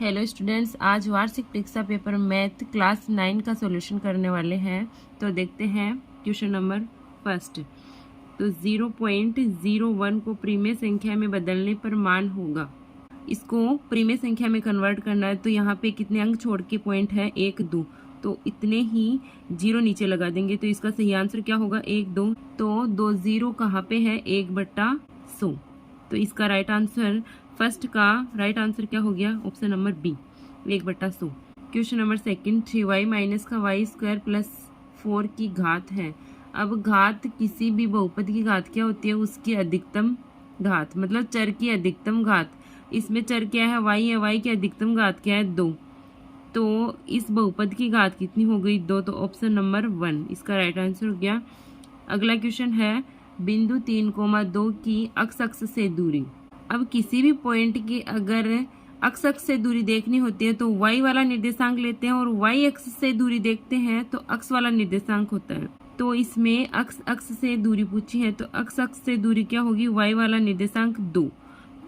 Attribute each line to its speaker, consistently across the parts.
Speaker 1: Hello students, आज वार्षिक परीक्षा पेपर मैथ क्लास 9 का सॉल्यूशन करने वाले हैं। तो देखते हैं क्वेश्चन नंबर फर्स्ट। तो 0.01 को प्रीमेय संख्या में बदलने पर मान होगा। इसको प्रीमेय संख्या में कन्वर्ट करना है तो यहाँ पे कितने अंक छोड़ के पॉइंट है 1 2, तो इतने ही जीरो नीचे लगा देंगे। तो इसका सही आंसर क्या होगा 1 2। तो 2 0 कहाँ पे है 1/100। तो इसका राइट आंसर फर्स्ट का राइट आंसर क्या हो गया option number B 1/100। Question number second, 3y minus का y² प्लस 4 की घात है। अब घात किसी भी बहुपद की घात क्या होती है, उसकी अधिकतम घात, मतलब चर की अधिकतम घात। इसमें चर क्या है y है, y की अधिकतम घात क्या है 2। तो इस बहुपद की घात कितनी हो गई 2, तो ऑप्शन नंबर 1 इसका राइट आंसर हो गया। अगला क्वेश्चन है, बिंदु 3,2 की अक्ष से दूरी। अब किसी भी पॉइंट की अगर अक्ष से दूरी देखनी होती है तो y वाला निर्देशांक लेते हैं, और y अक्ष से दूरी देखते हैं तो अक्ष वाला निर्देशांक होता है। तो इसमें अक्ष से दूरी पूछी है तो अक्ष से दूरी क्या होगी y वाला निर्देशांक 2।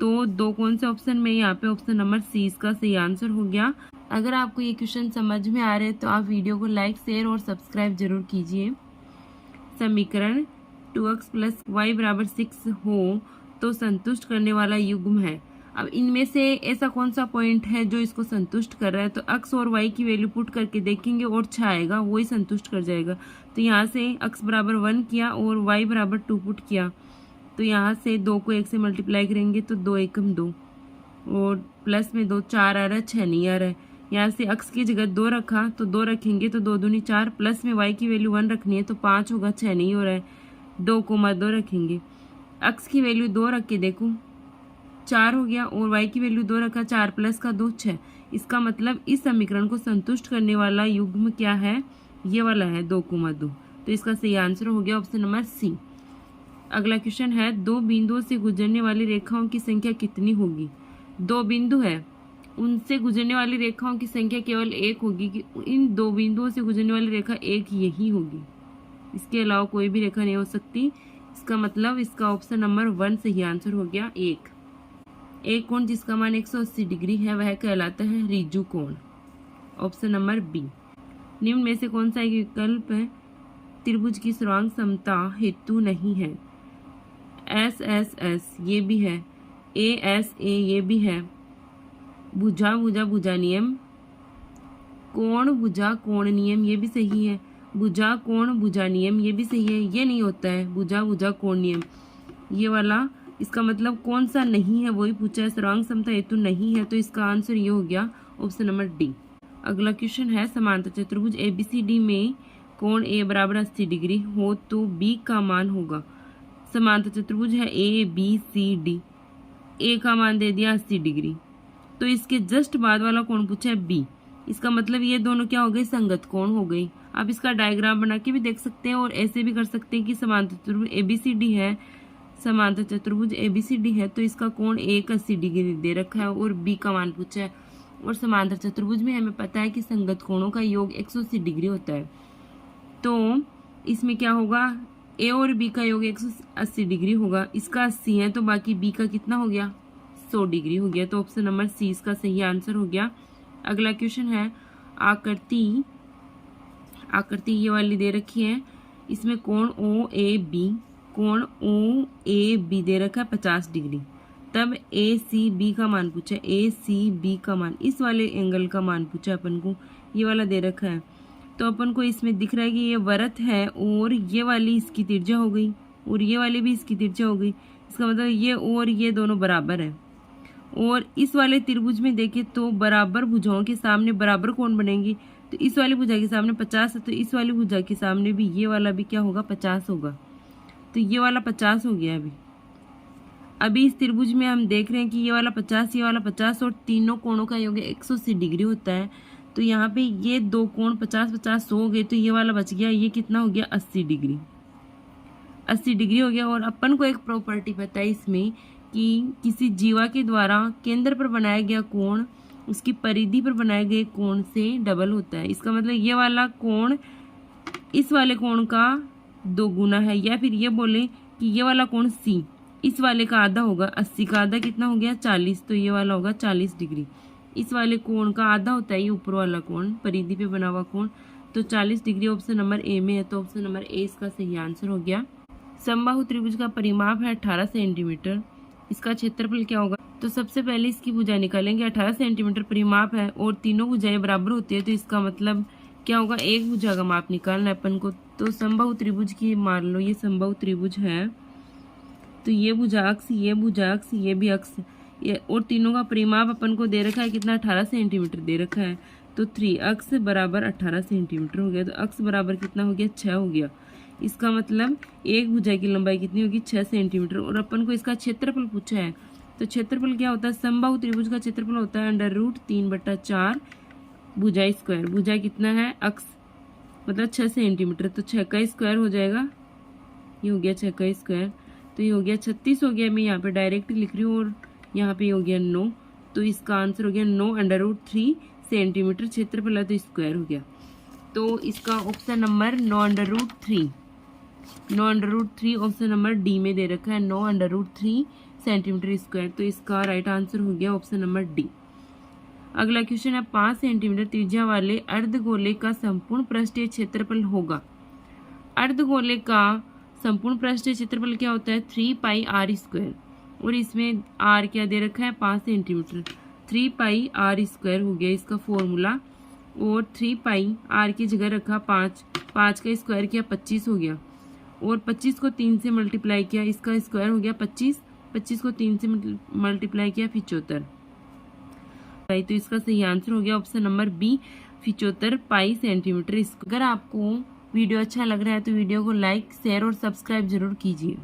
Speaker 1: तो 2 कौन से ऑप्शन में, यहाँ पे ऑप्शन नंबर सी इसका सही आंसर हो गया। अगर आपको ये क्वेश्चन समझ में आ रहे हैं तो आप वीडियो को लाइक शेयर और सब्सक्राइब जरूर कीजिए। समीकरण 2x + y = 6 हो तो संतुष्ट करने वाला युग्म है। अब इनमें से ऐसा कौन सा पॉइंट है जो इसको संतुष्ट कर रहा है, तो x और y की वैल्यू पुट करके देखेंगे और 6 आएगा, वही संतुष्ट कर जाएगा। तो यहाँ से x = 1 किया और y = 2 पुट किया, तो यहाँ से 2 को 1 से मल्टीप्लाई करेंगे तो 2 एकम 2 और प्लस में 2 4 आ रहा है, 6 नहीं आ रहा है। यहाँ से x की जगह 2 रखा तो 2 रखेंगे तो 2 दूनी 4, प्लस में y की वैल्यू 1 रखनी है तो 5 होगा, 6 नहीं हो रहा है। 2,2 रखेंगे, x की वैल्यू 2 रख के देखो 4 हो गया, और y की वैल्यू 2 रखा, 4 + का 2 6। इसका मतलब इस समीकरण को संतुष्ट करने वाला युग्म क्या है, ये वाला है 2,2। तो इसका सही आंसर हो गया ऑप्शन नंबर सी। अगला क्वेश्चन है, 2 बिंदुओं से गुजरने वाली रेखाओं की संख्या कितनी होगी। 2 बिंदु है, उनसे गुजरने वाली रेखाओं की संख्या केवल 1 होगी कि इन 2 बिंदुओं से गुजरने वाली रेखा एक यही होगी, इसके अलावा कोई भी रेखा नहीं हो सकती। इसका मतलब इसका ऑप्शन नंबर 1 सही आंसर हो गया। एक कोण जिसका मान 180 डिग्री है वह कहलाता है ऋजु कोण, ऑप्शन नंबर बी। निम्न में से कौन सा एक विकल्प है त्रिभुज की सर्वांग समता हेतु नहीं है। SSS ये भी है, ASA ये भी है, भुजा भुजा भुजा नियम, कोण भुजा कोण नियम ये भी सही है, भुजा कोण भुजा नियम ये भी सही है। ये नहीं होता है भुजा भुजा कोण नियम ये वाला। इसका मतलब कौन सा नहीं है वही पूछा है, सर्वांग समता हेतु नहीं है, तो इसका आंसर ये हो गया ऑप्शन नंबर डी। अगला क्वेश्चन है, समांतर चतुर्भुज ABCD में कोण A = 80 डिग्री हो तो B का मान होगा। समांतर चतुर्भुज है ABCD, A का मान दे दिया 80 डिग्री, तो इसके जस्ट बाद वाला कोण पूछा है B। इसका मतलब ये दोनों क्या हो गए, संगत कोण हो गई। आप इसका डायग्राम बना के भी देख सकते हैं और ऐसे भी कर सकते हैं कि समांतर चतुर्भुज ABCD है, समांतर चतुर्भुज ABCD है तो इसका कोण 80 डिग्री दे रखा है और B का मान पूछा है। और समांतर चतुर्भुज में हमें पता है कि संगत कोणों का योग 180 डिग्री होता है, तो इसमें क्या होगा A और B का योग 180 डिग्री होगा। इसका 80 है तो बाकी B का कितना हो गया 100 डिग्री हो गया, तो ऑप्शन नंबर सी इसका सही आंसर हो गया। अगला क्वेश्चन है, आकृति ये वाली दे रखी है, इसमें कोण OAB दे रखा है 50 डिग्री। तब ACB का मान पूछा है, ACB का मान, इस वाले एंगल का मान पूछा है अपन को, ये वाला दे रखा है। तो अपन को इसमें दिख रहा है कि ये वृत्त है और ये वाली इसकी त्रिज्या हो गई और ये वाली भी इसकी त्रिज्या हो गई। इसका मतलब ये और ये दोनों बराबर है। और इस वाले त्रिभुज में देखें तो बराबर भुजाओं के सामने बराबर कोण बनेंगी, तो इस वाली भुजा के सामने 50 है तो इस वाली भुजा के सामने भी ये वाला भी क्या होगा 50 होगा, तो ये वाला 50 हो गया। अभी इस त्रिभुज में हम देख रहे हैं कि ये वाला 50 ये वाला 50 और तीनों कोणों का योग 180 डिग्री होता है। तो यहाँ पे ये 2 कोण 50-50 हो गए, तो ये वाला बच गया, ये कितना हो गया 80 डिग्री, 80 डिग्री हो गया। और अपन को एक प्रॉपर्टी पता है इसमें कि किसी जीवा के द्वारा केंद्र पर बनाया गया कोण उसकी परिधि पर बनाए गए कोण से डबल होता है। इसका मतलब ये वाला कोण इस वाले कोण का 2 गुना है, या फिर ये बोले कि ये वाला कोण C इस वाले का आधा होगा, 80 का आधा कितना हो गया 40, तो ये वाला होगा 40 डिग्री। इस वाले कोण का आधा होता है ये ऊपर वाला कोण, परिधि पे बना हुआ कोण। तो 40 डिग्री ऑप्शन नंबर ए में है, तो ऑप्शन नंबर ए इसका सही आंसर हो गया। समबाहु त्रिभुज का परिमाप है 18 सेंटीमीटर। इसका क्षेत्रफल क्या होगा? तो सबसे पहले इसकी भुजा निकालेंगे। 18 सेंटीमीटर परिमाप है और तीनों भुजाएं बराबर होती है, तो इसका मतलब क्या होगा? एक भुजा का माप निकालना है अपन को। तो समबाहु त्रिभुज की मान लो ये समबाहु त्रिभुज है, तो ये भुजा अक्ष, ये भुजा अक्ष, ये भी अक्ष, और तीनों का परिमाप अपन को दे रखा है कितना? 18 सेंटीमीटर दे रखा है। तो 3 अक्ष बराबर 18 सेंटीमीटर हो गया। तो अक्ष बराबर कितना हो गया? 6 हो गया। इसका मतलब एक भुजा की लंबाई कितनी होगी? 6 सेंटीमीटर। और अपन को इसका क्षेत्रफल पूछा है, तो क्षेत्रफल क्या होता है? समबाहु त्रिभुज का क्षेत्रफल होता है √3/4 भुजा स्क्वायर। भुजा कितना है? अक्ष मतलब 6 सेंटीमीटर, तो 6 का स्क्वायर हो जाएगा। ये हो गया 6 का स्क्वायर, तो ये हो गया 36 हो गया। मैं यहाँ पे डायरेक्ट लिख रही हूँ और यहाँ पे हो गया 9, तो इसका आंसर हो गया 9√3 सेंटीमीटर क्षेत्रफल है, तो स्क्वायर हो गया। तो इसका option number 9√3 option number D में दे रखा है 9√3 सेंटीमीटर स्क्वायर, तो इसका राइट आंसर हो गया ऑप्शन नंबर डी। अगला क्वेश्चन है 5 सेंटीमीटर त्रिज्या वाले अर्धगोले का संपूर्ण पृष्ठीय क्षेत्रफल होगा। अर्धगोले का संपूर्ण पृष्ठीय क्षेत्रफल क्या होता है? 3πr², और इसमें r क्या दे रखा है? 5 सेंटीमीटर। 3πr² हो गया इसका फॉर्मूला, और 3πr की जगह रखा 5, 5 का स्क्वायर किया 25 हो गया, और 25 को 3 से मल्टीप्लाई किया, इसका स्क्वायर हो गया 25, 25 को 3 से मल्टीप्लाई किया 75। तो इसका सही आंसर हो गया option number B 75 pi centimetre. अगर आपको वीडियो अच्छा लग रहा है तो वीडियो को लाइक, शेयर और सब्सक्राइब जरूर कीजिए।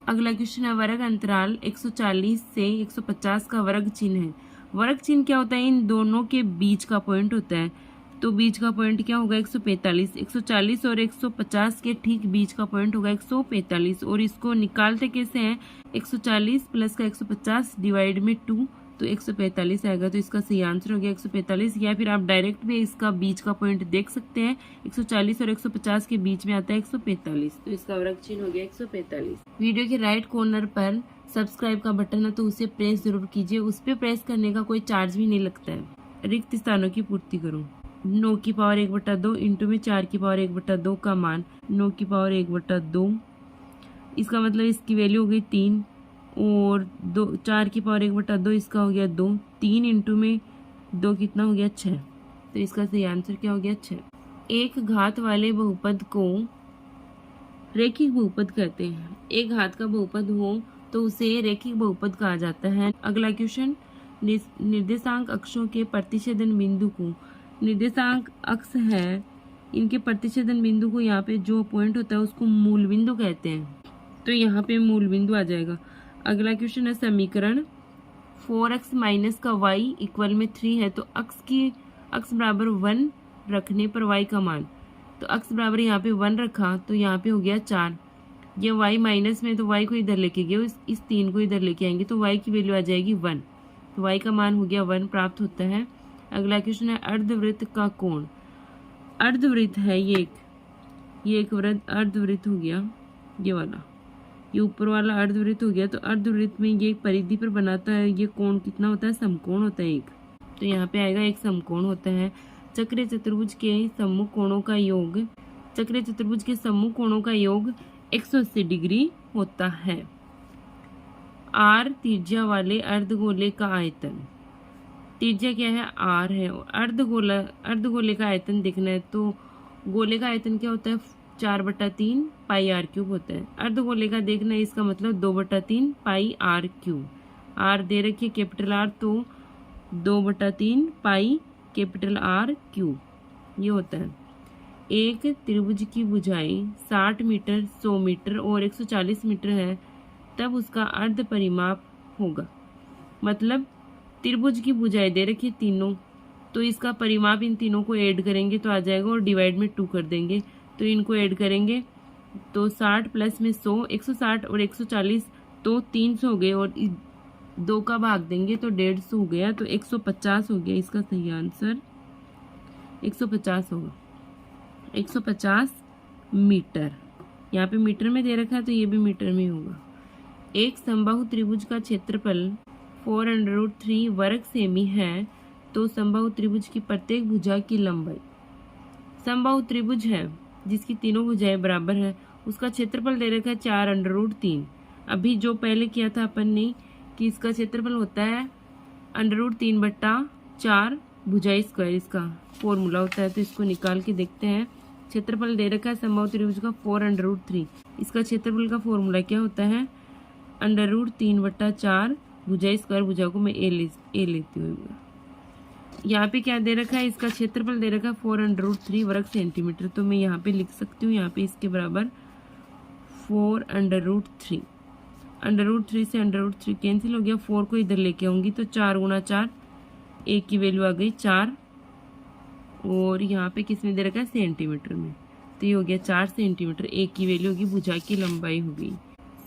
Speaker 1: अगला क्वेश्चन है वर्ग अंतराल 140 से 150 का वर्ग चिन्ह है। वर्ग चिन्ह क्या होता है? इन दोनों के बीच का पॉइंट होता है। तो बीच का पॉइंट क्या होगा? 145। 140 और 150 के ठीक बीच का पॉइंट होगा 145, और इसको निकालते कैसे हैं? 140 प्लस का 150 डिवाइड में 2, तो 145 आएगा। तो इसका सही आंसर हो गया 145, या फिर आप डायरेक्ट भी इसका बीच का पॉइंट देख सकते हैं। 140 और 150 के बीच में आता है 145, तो इसका वर्ग चिन्ह हो गया 145। वीडियो के राइट कॉर्नर पर सब्सक्राइब का बटन है, तो उसे प्रेस जरूर कीजिए। उस पर प्रेस करने का कोई चार्ज भी नहीं लगता है। रिक्त स्थानों की पूर्ति करो। 9 की पावर 1/2 इंटू में 4 की पावर 1/2 का मान 9 की पावर 1/2, इसका मतलब इसकी वैल्यू हो गई 3, और 4 की पावर 1/2 इसका हो गया 2, 3 इंटू में 2 कितना हो गया? 6, तो इसका सही आंसर क्या हो गया? 6। एक घात वाले बहुपद को रेखिक बहुपद कहते हैं। एक घात का बहुपद हो तो उसे रेखिक बहुपद कहा जाता है। अगला क्वेश्चन, निर्देशांक अक्षों के प्रतिच्छेदन बिंदु को, निर्देशांक अक्ष है, इनके प्रतिच्छेदन बिंदु को यहाँ पे जो पॉइंट होता है उसको मूल बिंदु कहते हैं, तो यहाँ पे मूल बिंदु आ जाएगा। अगला क्वेश्चन है समीकरण 4x माइनस का y इक्वल में 3 है, तो अक्ष बराबर 1 रखने पर y का मान, तो अक्ष बराबर यहाँ पे 1 रखा तो यहाँ पे हो गया 4। ये y माइनस में, तो y को इधर लेके गए, इस 3 को इधर लेके आएंगे, तो y की वैल्यू आ जाएगी 1, तो y का मान हो गया 1 प्राप्त होता है। अगला क्वेश्चन है अर्धवृत्त का कोण। अर्धवृत्त है ये एक अर्धवृत्त हो गया, ये वाला, ये ऊपर वाला अर्धवृत्त हो गया। तो अर्धवृत्त में ये एक परिधि पर बनाता है, ये कोण कितना होता है? समकोण होता है एक, तो यहाँ पे आएगा एक समकोण होता है। चक्रीय चतुर्भुज के सम्मुख कोणों का योग, चक्रीय चतुर्भुज के सम्मुख कोणों का योग 180 डिग्री होता है। आर त्रिज्या वाले अर्धगोले का आयतन, त्रिज्या क्या है? आर है। अर्धगोले का आयतन देखना है, तो गोले का आयतन क्या होता है? 4/3 पाई r³ होता है। अर्धगोले का देखना है, इसका मतलब 2/3 पाई r³। आर दे रखिए कैपिटल आर, तो 2/3 पाई कैपिटल r³ ये होता है। एक त्रिभुज की भुजाएं 60 मीटर, 100 मीटर और 140 मीटर है, तब उसका अर्ध परिमाप होगा। मतलब त्रिभुज की भुजाएं दे रखी तीनों, तो इसका परिमाप इन तीनों को ऐड करेंगे तो आ जाएगा, और डिवाइड में 2 कर देंगे, तो इनको ऐड करेंगे तो 60 प्लस में 100, 160 और 140 तो 300 हो गए, और 2 का भाग देंगे तो 150 हो गया, तो 150 हो गया। इसका सही आंसर 150 होगा, 150 मीटर। यहाँ पे मीटर में दे रखा है, तो ये भी मीटर में होगा। एक समबाहु त्रिभुज का क्षेत्रफल 4√3 वर्ग सेमी है तो समबाहु त्रिभुज की प्रत्येक भुजा की लंबाई, समबाहु त्रिभुज है जिसकी तीनों भुजाएं बराबर है, उसका क्षेत्रफल दे रखा है 4√3। अभी जो पहले किया था अपन ने कि इसका क्षेत्रफल होता है √3/4 भुजाई स्क्वायर, इसका फॉर्मूला होता है। तो इसको निकाल के देखते हैं। क्षेत्रफल दे रखा है समबाहु त्रिभुज का 4√3, इसका क्षेत्रफल का फॉर्मूला क्या होता है √3/4 भुजाई स्क्वायर, भुजा को मैं ए लेती हूँ। यहाँ पे क्या दे रखा है, इसका क्षेत्रफल दे रखा है 4√3 वर्ग सेंटीमीटर। तो मैं यहाँ पे लिख सकती हूँ, यहाँ पे इसके बराबर 4√3, √3 से √3 कैंसिल हो गया, 4 को इधर लेके आऊँगी तो 4 गुणा 4, ए की वैल्यू आ गई 4, और यहाँ पे किस में दे रखा है सेंटीमीटर में, तो ये हो गया 4 सेंटीमीटर। ए की वैल्यू होगी, भुजा की लंबाई होगी,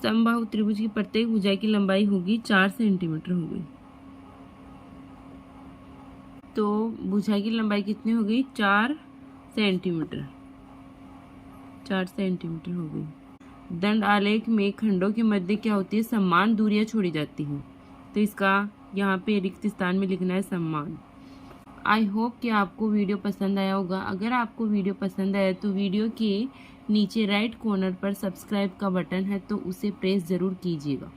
Speaker 1: समबाहु त्रिभुज की प्रत्येक भुजा की लंबाई होगी 4 सेंटीमीटर हो गई। तो भुजा की लंबाई कितनी हो गई 4 सेंटीमीटर, 4 सेंटीमीटर हो गई। दंड आलेख में खंडों के मध्य क्या होती है, समान दूरियां छोड़ी जाती हैं, तो इसका यहाँ पे रिक्त स्थान में लिखना है समान। आई होप कि आपको वीडियो पसंद आया होगा। अगर आपको वीडियो पसंद आया तो वीडियो के नीचे राइट कॉर्नर पर सब्सक्राइब का बटन है, तो उसे प्रेस ज़रूर कीजिएगा।